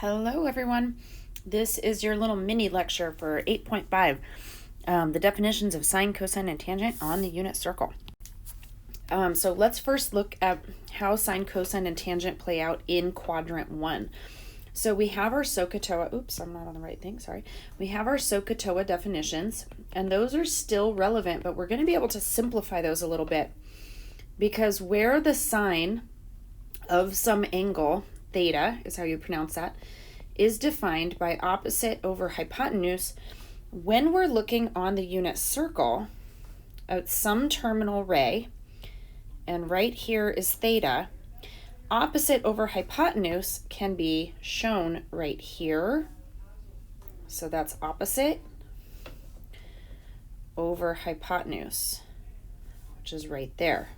Hello everyone. This is your little mini lecture for 8.5, the definitions of sine, cosine, and tangent on the unit circle. So let's first look at how sine, cosine, and tangent play out in quadrant 1. So we have our SOHCAHTOA, oops, I'm not on the right thing, sorry. We have our SOHCAHTOA definitions, and those are still relevant, but we're going to be able to simplify those a little bit, because where the sine of some angle, theta is how you pronounce that, is defined by opposite over hypotenuse, when we're looking on the unit circle at some terminal ray, and right here is theta, opposite over hypotenuse can be shown right here. So that's opposite over hypotenuse, which is right there.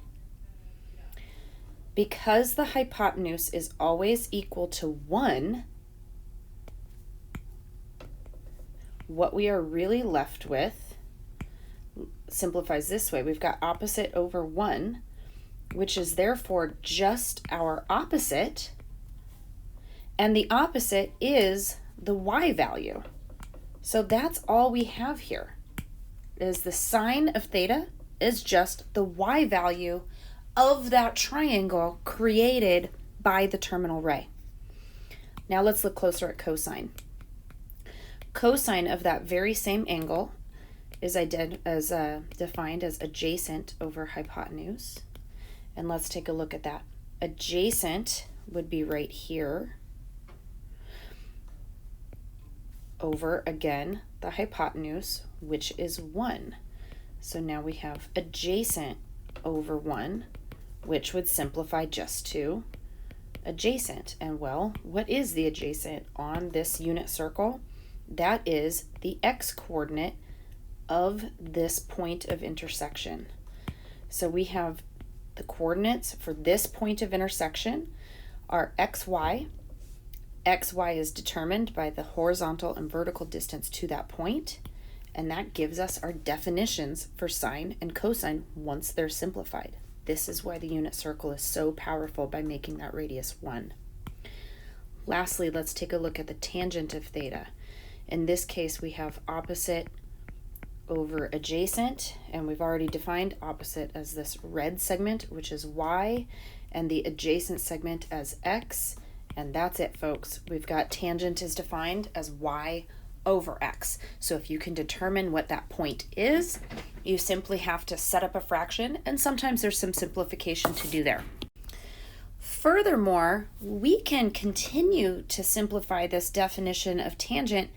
Because the hypotenuse is always equal to 1, what we are really left with simplifies this way. We've got opposite over 1, which is therefore just our opposite, and the opposite is the y value. So that's all we have here, is the sine of theta is just the y value of that triangle created by the terminal ray. Now let's look closer at cosine. Cosine of that very same angle is defined as adjacent over hypotenuse. And let's take a look at that. Adjacent would be right here over, again, the hypotenuse, which is 1. So now we have adjacent over 1, which would simplify just to adjacent. And well, what is the adjacent on this unit circle? That is the x-coordinate of this point of intersection. So we have the coordinates for this point of intersection are xy. Xy is determined by the horizontal and vertical distance to that point, and that gives us our definitions for sine and cosine once they're simplified. This is why the unit circle is so powerful, by making that radius 1. Lastly, let's take a look at the tangent of theta. In this case, we have opposite over adjacent, and we've already defined opposite as this red segment, which is y, and the adjacent segment as x, and that's it, folks. We've got tangent is defined as y over x. So if you can determine what that point is, you simply have to set up a fraction, and sometimes there's some simplification to do there. Furthermore, we can continue to simplify this definition of tangent,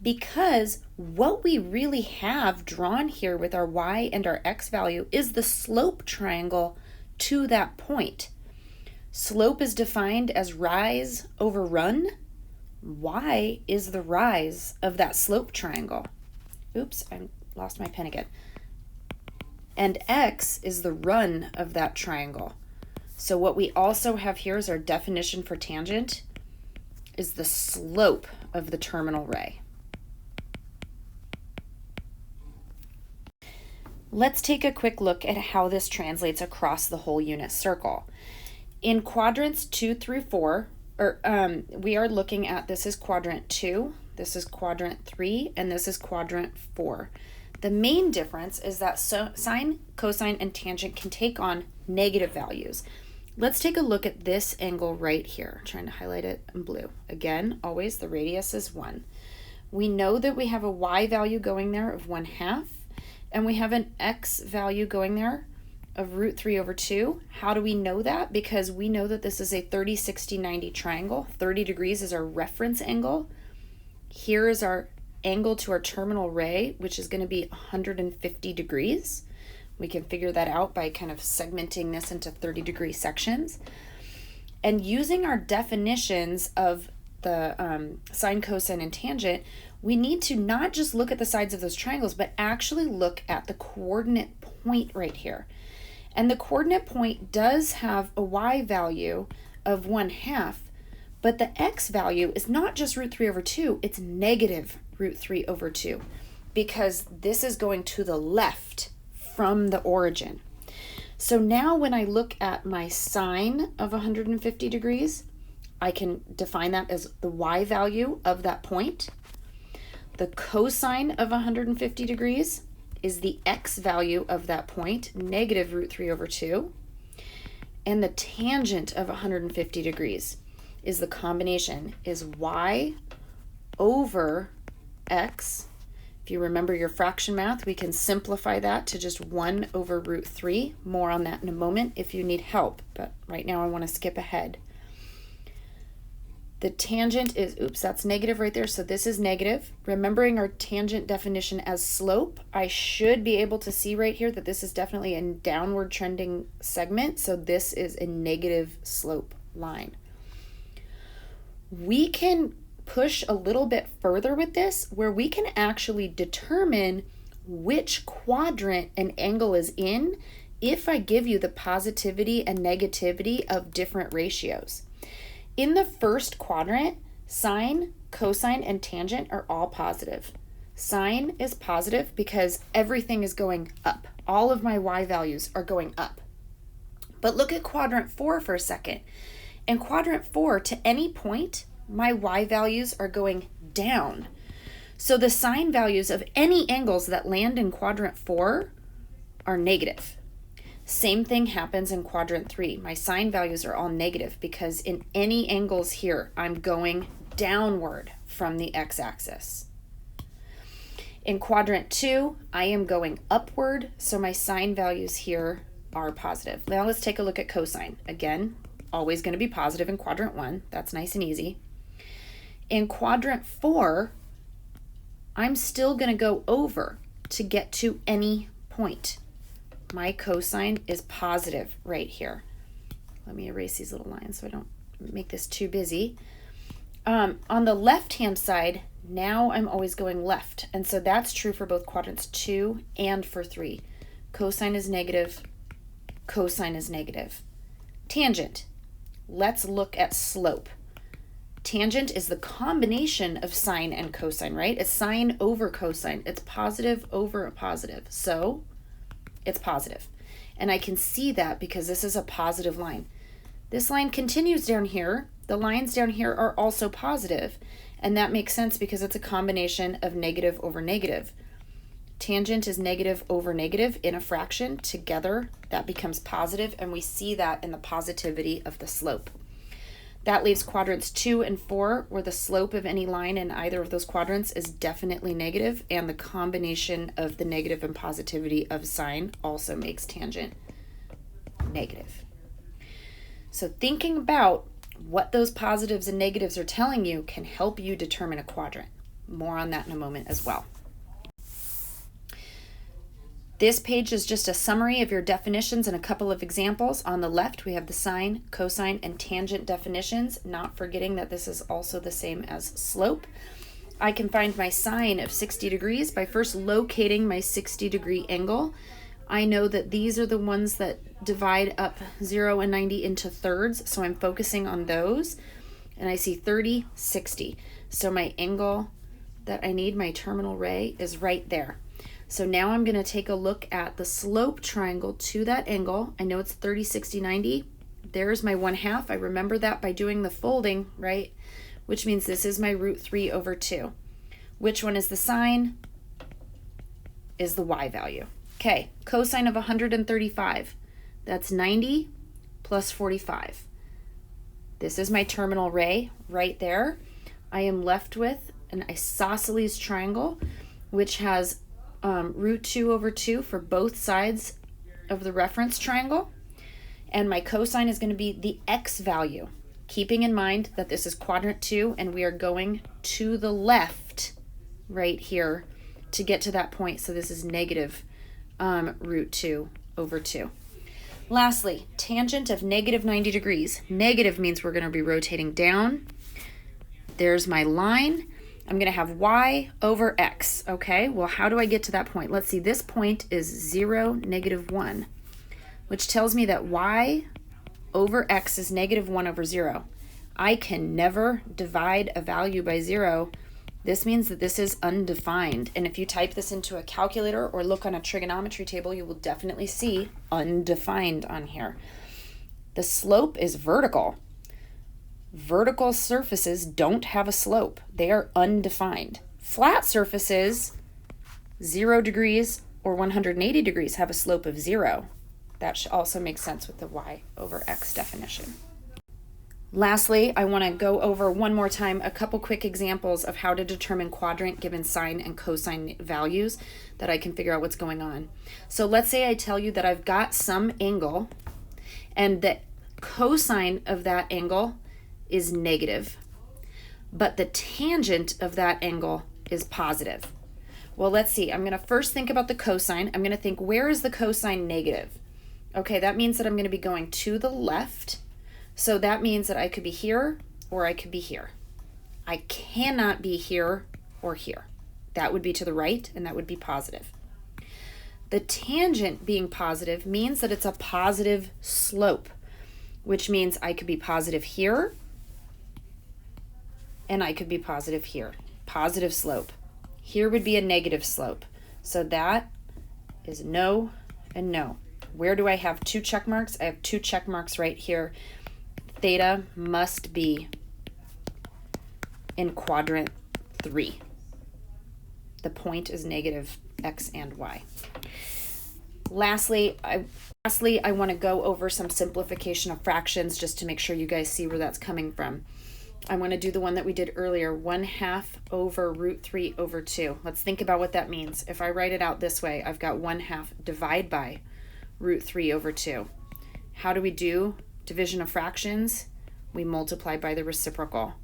because what we really have drawn here with our y and our x value is the slope triangle to that point. Slope is defined as rise over run. Y is the rise of that slope triangle. Oops, I lost my pen again. And x is the run of that triangle. So what we also have here is our definition for tangent is the slope of the terminal ray. Let's take a quick look at how this translates across the whole unit circle. In quadrants 2 through 4, we are looking at, this is quadrant 2, this is quadrant 3, and this is quadrant 4. The main difference is that sine, cosine, and tangent can take on negative values. Let's take a look at this angle right here. I'm trying to highlight it in blue. Again, always the radius is 1. We know that we have a y value going there of 1/2, and we have an x value going there of root 3 over 2. How do we know that? Because we know that this is a 30, 60, 90 triangle. 30 degrees is our reference angle. Here is our angle to our terminal ray, which is going to be 150 degrees. We can figure that out by kind of segmenting this into 30-degree sections. And using our definitions of the sine, cosine, and tangent, we need to not just look at the sides of those triangles, but actually look at the coordinate point right here. And the coordinate point does have a y value of 1/2, but the x value is not just root 3 over 2, it's negative root 3 over 2, because this is going to the left from the origin. So now when I look at my sine of 150 degrees, I can define that as the y value of that point. The cosine of 150 degrees is the x value of that point, negative root 3 over 2. And the tangent of 150 degrees is the combination, is y over x. If you remember your fraction math, we can simplify that to just 1 over root 3. More on that in a moment if you need help, but right now I want to skip ahead. The tangent is, oops, that's negative right there, so this is negative. Remembering our tangent definition as slope, I should be able to see right here that this is definitely a downward trending segment, so this is a negative slope line. We can push a little bit further with this, where we can actually determine which quadrant an angle is in if I give you the positivity and negativity of different ratios. In the first quadrant, sine, cosine, and tangent are all positive. Sine is positive because everything is going up. All of my y values are going up. But look at quadrant 4 for a second. In quadrant 4, to any point, my y values are going down. So the sine values of any angles that land in quadrant 4 are negative. Same thing happens in quadrant 3. My sine values are all negative because in any angles here, I'm going downward from the x-axis. In quadrant 2, I am going upward, so my sine values here are positive. Now let's take a look at cosine. Again, always going to be positive in quadrant 1. That's nice and easy. In quadrant 4, I'm still going to go over to get to any point. My cosine is positive right here. Let me erase these little lines so I don't make this too busy. On the left-hand side, now I'm always going left. And so that's true for both quadrants 2 and for 3. Cosine is negative. Cosine is negative. Tangent. Let's look at slope. Tangent is the combination of sine and cosine, right? It's sine over cosine. It's positive over a positive. So it's positive. And I can see that because this is a positive line. This line continues down here. The lines down here are also positive, and that makes sense because it's a combination of negative over negative. Tangent is negative over negative in a fraction. Together, that becomes positive, and we see that in the positivity of the slope. That leaves quadrants 2 and 4, where the slope of any line in either of those quadrants is definitely negative, and the combination of the negative and positivity of sine also makes tangent negative. So thinking about what those positives and negatives are telling you can help you determine a quadrant. More on that in a moment as well. This page is just a summary of your definitions and a couple of examples. On the left, we have the sine, cosine, and tangent definitions, not forgetting that this is also the same as slope. I can find my sine of 60 degrees by first locating my 60-degree angle. I know that these are the ones that divide up 0 and 90 into thirds, so I'm focusing on those. And I see 30, 60. So my angle that I need, my terminal ray, is right there. So now I'm going to take a look at the slope triangle to that angle. I know it's 30, 60, 90. There's my 1/2. I remember that by doing the folding, right? Which means this is my root 3 over 2. Which one is the sine? Is the y value. Okay, cosine of 135. That's 90 plus 45. This is my terminal ray right there. I am left with an isosceles triangle, which has root 2 over 2 for both sides of the reference triangle. And my cosine is going to be the x value, keeping in mind that this is quadrant 2 and we are going to the left right here to get to that point. So this is negative root 2 over 2. Lastly, tangent of negative 90 degrees. Negative means we're going to be rotating down. There's my line. I'm going to have y over x, okay? Well, how do I get to that point? Let's see, this point is 0, negative 1, which tells me that y over x is negative 1 over 0. I can never divide a value by 0. This means that this is undefined, and if you type this into a calculator or look on a trigonometry table, you will definitely see undefined on here. The slope is vertical. Vertical surfaces don't have a slope. They are undefined. Flat surfaces, 0 degrees or 180 degrees, have a slope of 0. That also makes sense with the y over x definition. Lastly, I want to go over one more time a couple quick examples of how to determine quadrant given sine and cosine values that I can figure out what's going on. So let's say I tell you that I've got some angle and the cosine of that angle is negative, but the tangent of that angle is positive. Well, let's see. I'm going to first think about the cosine. I'm going to think, where is the cosine negative? Okay, that means that I'm going to be going to the left. So that means that I could be here or I could be here. I cannot be here or here. That would be to the right, and that would be positive. The tangent being positive means that it's a positive slope, which means I could be positive here and I could be positive here. Positive slope. Here would be a negative slope. So that is no and no. Where do I have 2 check marks? I have 2 check marks right here. Theta must be in quadrant 3. The point is negative x and y. Lastly, I want to go over some simplification of fractions just to make sure you guys see where that's coming from. I want to do the one that we did earlier, 1/2 over root 3 over 2. Let's think about what that means. If I write it out this way, I've got 1/2 divide by root 3 over 2. How do we do division of fractions? We multiply by the reciprocal.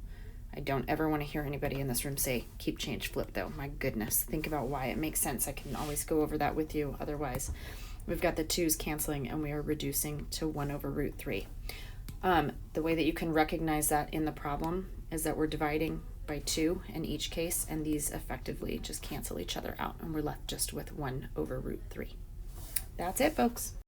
I don't ever want to hear anybody in this room say keep, change, flip though. My goodness, think about why it makes sense. I can always go over that with you. Otherwise, we've got the 2's canceling and we are reducing to 1 over root 3. The way that you can recognize that in the problem is that we're dividing by 2 in each case, and these effectively just cancel each other out, and we're left just with 1 over root 3. That's it, folks.